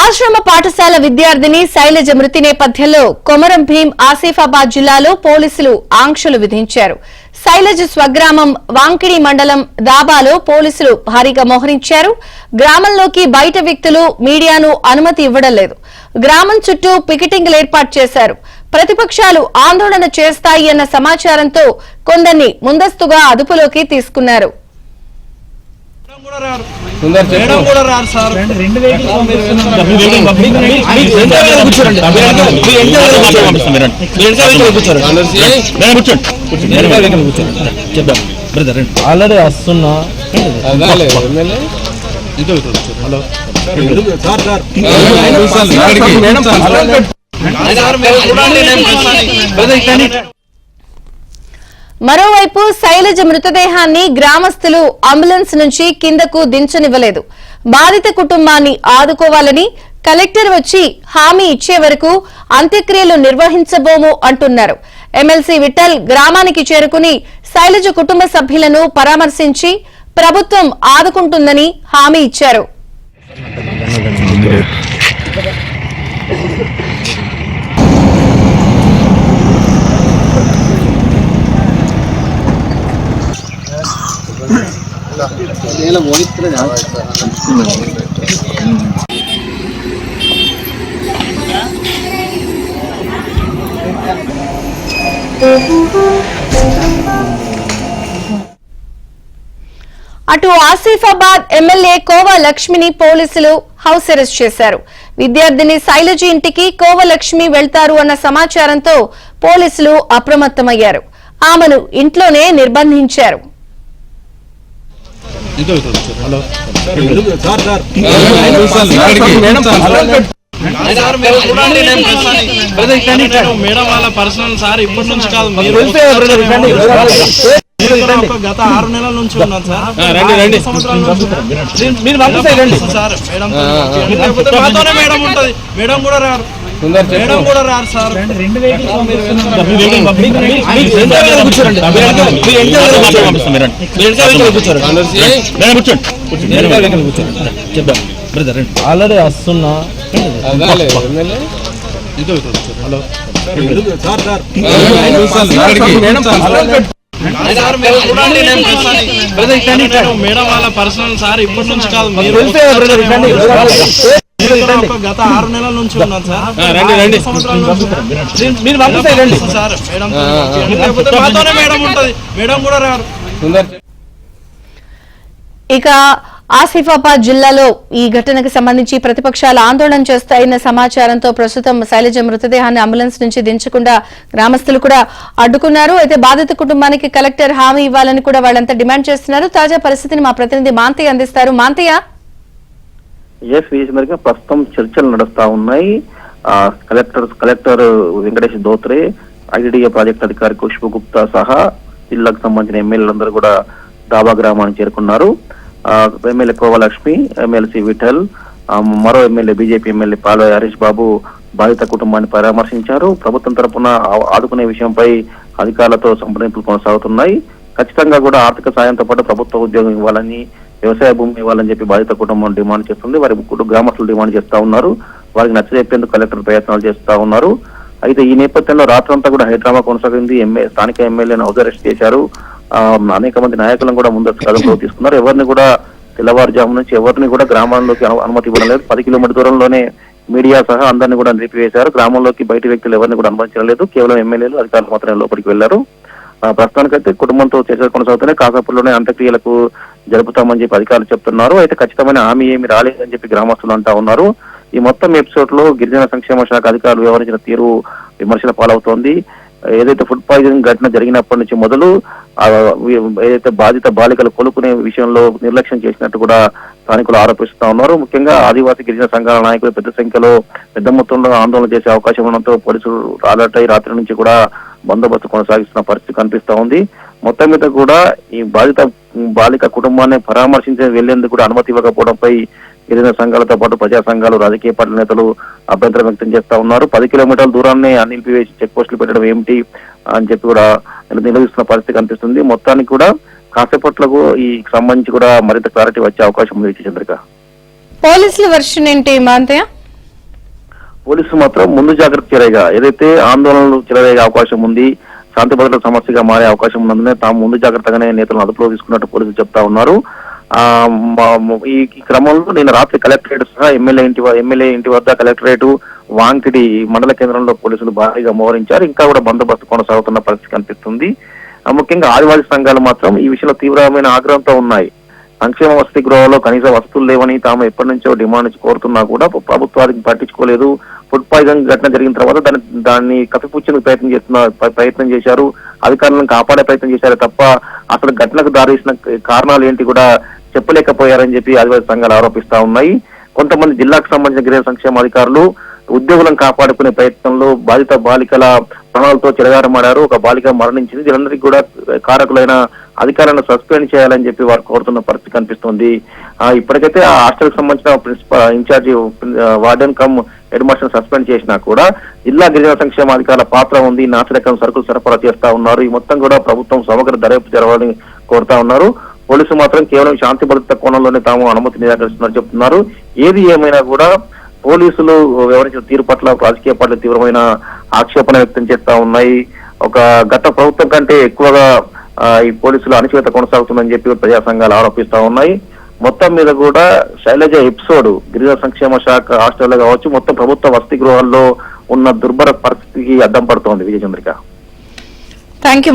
ఆశ్రమ పాఠశాల విద్యార్థిని శైలజ మృతి నేపథ్యంలో కొమరం భీం ఆసిఫాబాద్ జిల్లాలో పోలీసులు ఆంక్షలు విధించారు. శైలజ స్వగ్రామం వాంకిడి మండలం దాబాలో పోలీసులు భారీగా మోహరించారు. గ్రామంలోకి బయట వ్యక్తులు మీడియాను అనుమతి ఇవ్వడం లేదు. గ్రామం చుట్టూ పికెటింగ్లు ఏర్పాటు చేశారు. ప్రతిపక్షాలు ఆందోళన చేస్తాయి అన్న సమాచారంతో కొందరిని ముందస్తుగా అదుపులోకి తీసుకున్నారు. ఆల్రెడీ వస్తున్నా మరోవైపు శైలజ మృతదేహాన్ని గ్రామస్తులు అంబులెన్స్ నుంచి కిందకు దించనివ్వలేదు. బాధిత కుటుంబాన్ని ఆదుకోవాలని కలెక్టర్ వచ్చి హామీ ఇచ్చే వరకు అంత్యక్రియలు నిర్వహించబోము అంటున్నారు. ఎమ్మెల్సీ విఠల్ గ్రామానికి చేరుకుని శైలజ కుటుంబ సభ్యులను పరామర్శించి ప్రభుత్వం ఆదుకుంటుందని హామీ ఇచ్చారు. అటు ఆసిఫాబాద్ ఎమ్మెల్యే కోవా లక్ష్మిని పోలీసులు హౌస్ అరెస్ట్ చేశారు. విద్యార్థిని శైలజ ఇంటికి కోవా లక్ష్మి వెళ్తారు అన్న సమాచారంతో పోలీసులు అప్రమత్తమయ్యారు. ఆమెను ఇంట్లోనే నిర్బంధించారు. మేడం వాళ్ళ పర్సనల్ సార్ ఇప్పటి నుంచి కాదు, గత 6 నెలల నుంచి ఉన్నాను సార్. మీరు సార్ మాతోనే మేడం ఉంటది. మేడం కూడా రారు, మేడం కూడా రారు సార్. ఆల్రెడీ వస్తున్నా మేడం వాళ్ళ పర్సనల్ సార్ ఇప్పటి నుంచి కాదు, గత 6 నెలల నుంచి ఉన్నాను సార్. మీరు సార్ మేడం మాతోనే మేడం ఉంటది. మేడం కూడా రారు. ఇక ఆసిఫాబాద్ జిల్లాలో ఈ ఘటనకు సంబంధించి ప్రతిపక్షాలు ఆందోళన చేస్తాయన్న సమాచారంతో ప్రస్తుతం శైలజ మృతదేహాన్ని అంబులెన్స్ నుంచి దించకుండా గ్రామస్తులు కూడా అడ్డుకున్నారు. అయితే బాధిత కుటుంబానికి కలెక్టర్ హామీ ఇవ్వాలని కూడా వాళ్ళంతా డిమాండ్ చేస్తున్నారు. తాజా పరిస్థితిని మా ప్రతినిధి మాంతయ్య అందిస్తారు. మాంతయ్య, ప్రస్తుతం చర్చలు నడుస్తా ఉన్నాయి. కలెక్టర్ వెంకటేష్ దోత్రే, ఐడిడిఏ ప్రాజెక్ట్ అధికారి ఖుష్బూ గుప్తా సహా జిల్లాకు సంబంధించిన ఎమ్మెల్యేలందరూ కూడా దాబా గ్రామానికి చేరుకున్నారు. ఎమ్మెల్యే కోవా లక్ష్మి, ఎమ్మెల్సీ విఠల్, మరో MLA BJP MLA Palvai Harish Babu బాధిత కుటుంబాన్ని పరామర్శించారు. ప్రభుత్వం తరఫున ఆదుకునే విషయంపై అధికారులతో సంప్రదింపులు కొనసాగుతున్నాయి. ఖచ్చితంగా కూడా ఆర్థిక సాయంతో పాటు ప్రభుత్వ ఉద్యోగం ఇవ్వాలని, వ్యవసాయ భూమి ఇవ్వాలని చెప్పి బాధిత కుటుంబం డిమాండ్ చేస్తుంది. వారి గ్రామస్తులు డిమాండ్ చేస్తా ఉన్నారు. వారికి నచ్చజెప్పేందుకు కలెక్టర్ ప్రయత్నాలు చేస్తా ఉన్నారు. అయితే ఈ నేపథ్యంలో రాత్రంతా కూడా హైడ్రామా కొనసాగింది. స్థానిక ఎమ్మెల్యేను హౌస్ అరెస్ట్ చేశారు. అనేక మంది నాయకులను కూడా ముందస్తు కథలో తీసుకున్నారు. ఎవరిని కూడా తెల్లవారుజాము నుంచి ఎవరిని కూడా గ్రామాల్లోకి అనుమతి ఇవ్వడం లేదు. 10 కిలోమీటర్ దూరంలోనే మీడియా సహా అందరినీ కూడా నిలిపివేశారు. గ్రామంలోకి బయట వ్యక్తులు ఎవరిని కూడా అనుమతించడం లేదు. కేవలం ఎమ్మెల్యేలు, అధికారులు మాత్రమే లోపలికి వెళ్లారు. ప్రస్తుతానికైతే కుటుంబంతో చర్చలు కొనసాగుతున్నాయి. కాసాపూర్లోనే అంత్యక్రియలకు జరుపుతామని చెప్పి అధికారులు చెప్తున్నారు. అయితే ఖచ్చితమైన హామీ ఏమి రాలేదని చెప్పి గ్రామస్తులు అంటా ఉన్నారు. ఈ మొత్తం ఎపిసోడ్ లో గిరిజన సంక్షేమ శాఖ అధికారులు వ్యవహరించిన తీరు విమర్శల పాలవుతోంది. ఏదైతే ఫుడ్ పాయిజనింగ్ ఘటన జరిగినప్పటి నుంచి మొదలు ఏదైతే బాధిత బాలికలు కోలుకునే విషయంలో నిర్లక్ష్యం చేసినట్టు కూడా స్థానికులు ఆరోపిస్తా ఉన్నారు. ముఖ్యంగా ఆదివాసీ గిరిజన సంఘాల నాయకులు పెద్ద మొత్తంలో ఆందోళన చేసే అవకాశం ఉండడంతో పోలీసులు అలర్ట్ అయి రాత్రి నుంచి కూడా బందోబస్తు కొనసాగిస్తున్న పరిస్థితి కనిపిస్తా ఉంది. మొత్తం మీద కూడా ఈ బాధిత బాలిక కుటుంబాన్ని పరామర్శించే వెళ్లేందుకు కూడా అనుమతి ఇవ్వకపోవడంపై గిరిజన సంఘాలతో పాటు ప్రజా సంఘాలు, రాజకీయ పార్టీల నేతలు అభ్యంతరం వ్యక్తం చేస్తా ఉన్నారు. 10 కిలోమీటర్ల దూరాన్ని నిలిపివేసి చెక్ పోస్టులు పెట్టడం ఏమిటి అని చెప్పి కూడా నిలదీస్తున్న పరిస్థితి కనిపిస్తుంది. మొత్తానికి కూడా కాసేపట్లకు ఈ సంబంధించి కూడా మరింత క్లారిటీ వచ్చే అవకాశం ఉంది. చంద్రిక, పోలీసుల వర్షన్ ఏంటి మాంతయ్య? పోలీసులు మాత్రం ముందు జాగ్రత్త చర్యగా ఏదైతే ఆందోళనలు చెలరేగే అవకాశం ఉంది, శాంతి భద్రతల సమస్యగా మారే అవకాశం ఉన్నందునే తాము ముందు జాగ్రత్తగానే నేతలను అదుపులో తీసుకున్నట్టు పోలీసులు చెప్తా ఉన్నారు. ఈ క్రమంలో నిన్న రాత్రి కలెక్టరేట్ సహా ఎమ్మెల్యే ఇంటి వద్ద కలెక్టరేట్ వాంకిడి మండల కేంద్రంలో పోలీసులు భారీగా మోహరించారు. ఇంకా కూడా బందోబస్తు కొనసాగుతున్న పరిస్థితి కనిపిస్తుంది. ముఖ్యంగా ఆదివాసీ సంఘాలు మాత్రం ఈ విషయంలో తీవ్రమైన ఆగ్రహంతో ఉన్నాయి. సంక్షేమ వసతి గృహాల్లో కనీస వసతులు లేవని తాము ఎప్పటి నుంచో డిమాండ్ కోరుతున్నా కూడా ప్రభుత్వానికి పట్టించుకోలేదు. ఫుడ్ పాయిజన్ ఘటన జరిగిన తర్వాత దాన్ని కప్పిపుచ్చేందుకు ప్రయత్నం చేశారు. అధికారులను కాపాడే ప్రయత్నం చేశారు తప్ప అసలు ఘటనకు దారితీసిన కారణాలు ఏంటి కూడా చెప్పలేకపోయారని చెప్పి ఆదివాసీ సంఘాలు ఆరోపిస్తా ఉన్నాయి. కొంతమంది జిల్లాకు సంబంధించిన గిరిజన సంక్షేమ అధికారులు ఉద్యోగులను కాపాడుకునే ప్రయత్నంలో బాధిత బాలికల ప్రాణాలతో చెలగాటమాడారు. ఒక బాలిక మరణించింది. వీరందరికీ కూడా కారకులైన అధికారులను సస్పెండ్ చేయాలని చెప్పి వారు కోరుతున్న పరిస్థితి కనిపిస్తుంది. ఇప్పటికైతే ఆ హాస్టల్ కి సంబంధించిన incharge warden cum head master suspend చేసినా కూడా జిల్లా గిరిజన సంక్షేమ అధికారుల పాత్ర ఉంది. నాసిరకం సరుకులు సరఫరా చేస్తా ఉన్నారు. ఈ మొత్తం కూడా ప్రభుత్వం సమగ్ర దర్యాప్తు జరగాలని కోరుతా ఉన్నారు. పోలీసులు మాత్రం కేవలం శాంతి భద్రత కోణంలోనే తాము అనుమతి నిరాకరిస్తున్నారు చెప్తున్నారు. ఏది ఏమైనా కూడా పోలీసులు వ్యవహరించిన తీరు పట్ల రాజకీయ పార్టీలు తీవ్రమైన ఆక్షేపణ వ్యక్తం చేస్తా ఉన్నాయి. ఒక గత ప్రభుత్వం కంటే ఎక్కువగా ఈ పోలీసులు అణచివేత కొనసాగుతుందని చెప్పి ప్రజా సంఘాలు ఆరోపిస్తా ఉన్నాయి. మొత్తం మీద కూడా శైలజ ఎపిసోడ్ గిరిజన సంక్షేమ శాఖ హాస్టల్లో కావచ్చు, మొత్తం ప్రభుత్వ వసతి గృహాల్లో ఉన్న దుర్భర పరిస్థితికి అద్దం పడుతోంది. విజయచంద్రిక. Thank you.